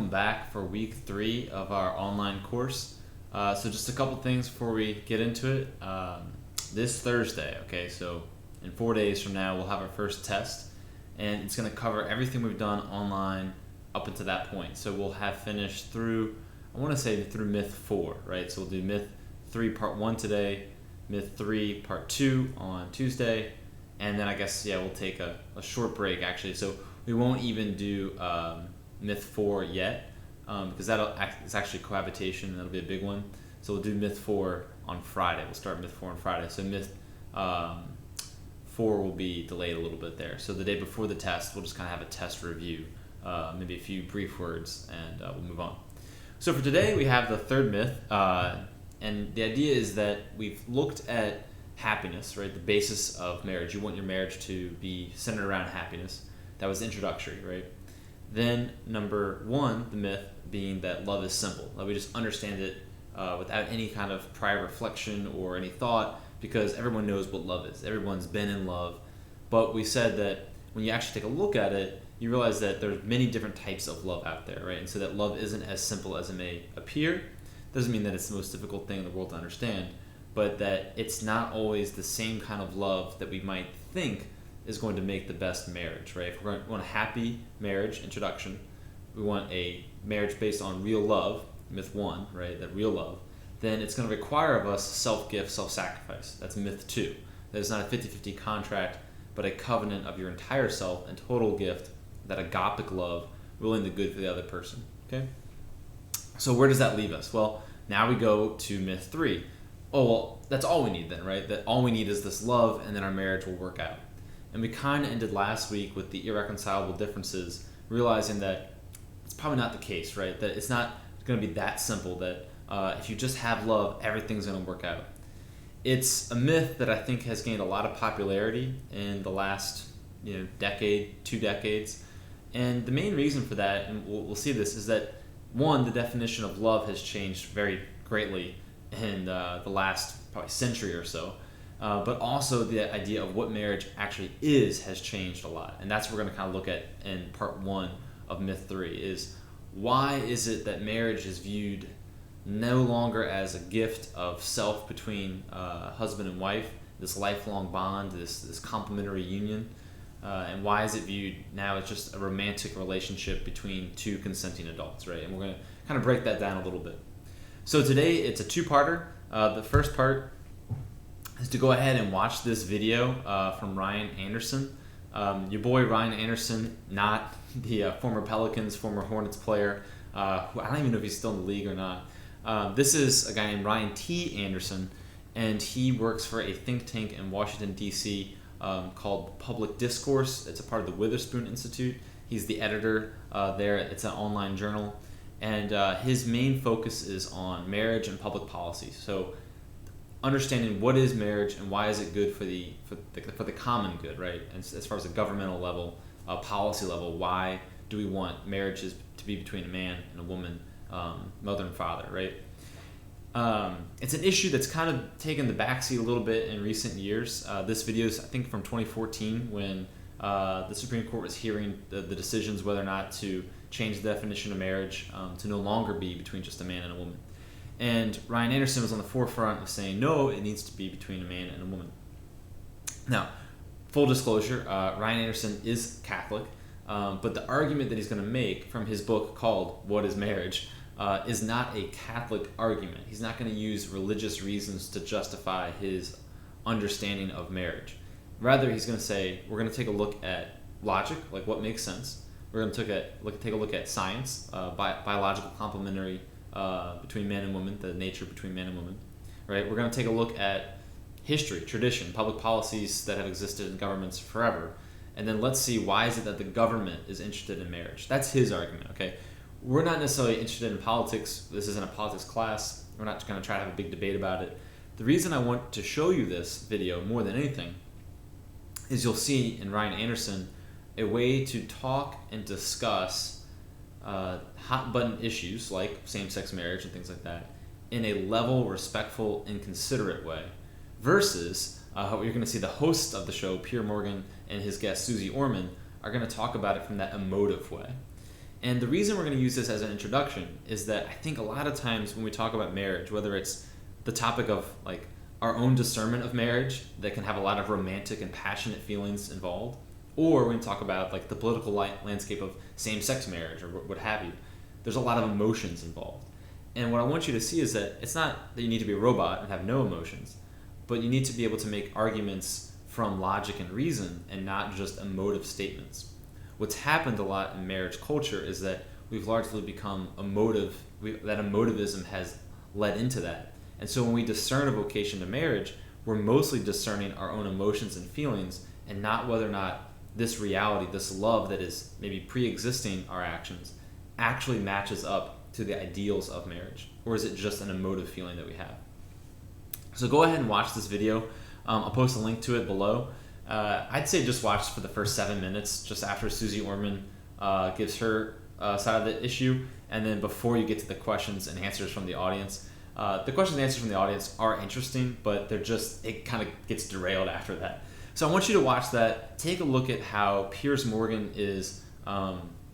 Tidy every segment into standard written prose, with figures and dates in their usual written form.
welcome back for week 3 of our online course. So just a couple things before we get into it. This Thursday, okay, so in 4 days from now, we'll have our first test, and it's going to cover everything we've done online up until that point. So we'll have finished through, I want to say through Myth 4, right? So we'll do Myth 3 Part 1 today, Myth 3 Part 2 on Tuesday, and then I guess, we'll take a short break actually. So we won't even do Myth 4 yet, because it's actually cohabitation, and that'll be a big one. So we'll do Myth 4 on Friday. We'll start Myth 4 on Friday. So Myth 4 will be delayed a little bit there. So the day before the test, we'll just kind of have a test review, maybe a few brief words, and we'll move on. So for today, we have the third myth, and the idea is that we've looked at happiness, right? The basis of marriage. You want your marriage to be centered around happiness. That was introductory, right? Then number 1, the myth being that love is simple. That we just understand it without any kind of prior reflection or any thought, because everyone knows what love is. Everyone's been in love. But we said that when you actually take a look at it, you realize that there's many different types of love out there, right? And so that love isn't as simple as it may appear. Doesn't mean that it's the most difficult thing in the world to understand, but that it's not always the same kind of love that we might think is going to make the best marriage, right? If we want a happy marriage, introduction, we want a marriage based on real love, myth 1, right, that real love, then it's going to require of us self-gift, self-sacrifice. That's myth 2. That it's not a 50-50 contract, but a covenant of your entire self and total gift, that agapic love, willing the good for the other person, okay? So where does that leave us? Well, now we go to myth 3. Oh, well, that's all we need then, right? That all we need is this love, and then our marriage will work out. And we kind of ended last week with the irreconcilable differences, realizing that it's probably not the case, right? That it's not going to be that simple that if you just have love, everything's going to work out. It's a myth that I think has gained a lot of popularity in the last decade, 2 decades. And the main reason for that, and we'll see this, is that, 1, the definition of love has changed very greatly in the last probably century or so. But also the idea of what marriage actually is has changed a lot. And that's what we're going to kind of look at in part 1 of myth 3, is why is it that marriage is viewed no longer as a gift of self between husband and wife, this lifelong bond, this complementary union, and why is it viewed now as just a romantic relationship between 2 consenting adults, right? And we're going to kind of break that down a little bit. So today it's a 2-parter. The first part is to go ahead and watch this video from Ryan Anderson. Your boy Ryan Anderson, not the former Pelicans, former Hornets player, who I don't even know if he's still in the league or not. This is a guy named Ryan T. Anderson, and he works for a think tank in Washington, D.C. Called Public Discourse. It's a part of the Witherspoon Institute. He's the editor there. It's an online journal. And his main focus is on marriage and public policy. So understanding what is marriage and why is it good for the common good, right? And as far as the governmental level, policy level, why do we want marriages to be between a man and a woman, mother and father, right? It's an issue that's kind of taken the backseat a little bit in recent years. This video is, I think, from 2014 when the Supreme Court was hearing the decisions whether or not to change the definition of marriage to no longer be between just a man and a woman. And Ryan Anderson was on the forefront of saying, no, it needs to be between a man and a woman. Now, full disclosure, Ryan Anderson is Catholic, but the argument that he's going to make from his book called What is Marriage is not a Catholic argument. He's not going to use religious reasons to justify his understanding of marriage. Rather, he's going to say, we're going to take a look at logic, like what makes sense. We're going to take a look at science, biological complementary between man and woman, the nature between man and woman, right? We're going to take a look at history, tradition, public policies that have existed in governments forever, and then let's see why is it that the government is interested in marriage. That's his argument, okay? We're not necessarily interested in politics. This isn't a politics class. We're not going to try to have a big debate about it. The reason I want to show you this video more than anything is you'll see in Ryan Anderson a way to talk and discuss hot button issues like same-sex marriage and things like that in a level, respectful, and considerate way, versus you're going to see the host of the show, Pierre Morgan, and his guest Susie Orman are going to talk about it from that emotive way. And the reason we're going to use this as an introduction is that I think a lot of times when we talk about marriage, whether it's the topic of like our own discernment of marriage that can have a lot of romantic and passionate feelings involved, or when we talk about like the political landscape of same-sex marriage or what have you, there's a lot of emotions involved. And what I want you to see is that it's not that you need to be a robot and have no emotions, but you need to be able to make arguments from logic and reason and not just emotive statements. What's happened a lot in marriage culture is that we've largely become emotive, that emotivism has led into that. And so when we discern a vocation to marriage, we're mostly discerning our own emotions and feelings and not whether or not this reality, this love that is maybe pre-existing our actions, actually matches up to the ideals of marriage, or is it just an emotive feeling that we have? So go ahead and watch this video. I'll post a link to it below. I'd say just watch for the first 7 minutes, just after Susie Orman gives her side of the issue, and then before you get to the questions and answers from the audience. The questions and answers from the audience are interesting, but it kind of gets derailed after that. So I want you to watch that, take a look at how Piers Morgan is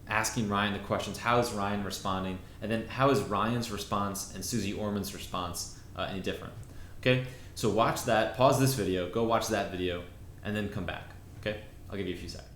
asking Ryan the questions, how is Ryan responding, and then how is Ryan's response and Susie Orman's response any different. Okay, so watch that, pause this video, go watch that video, and then come back. Okay, I'll give you a few seconds.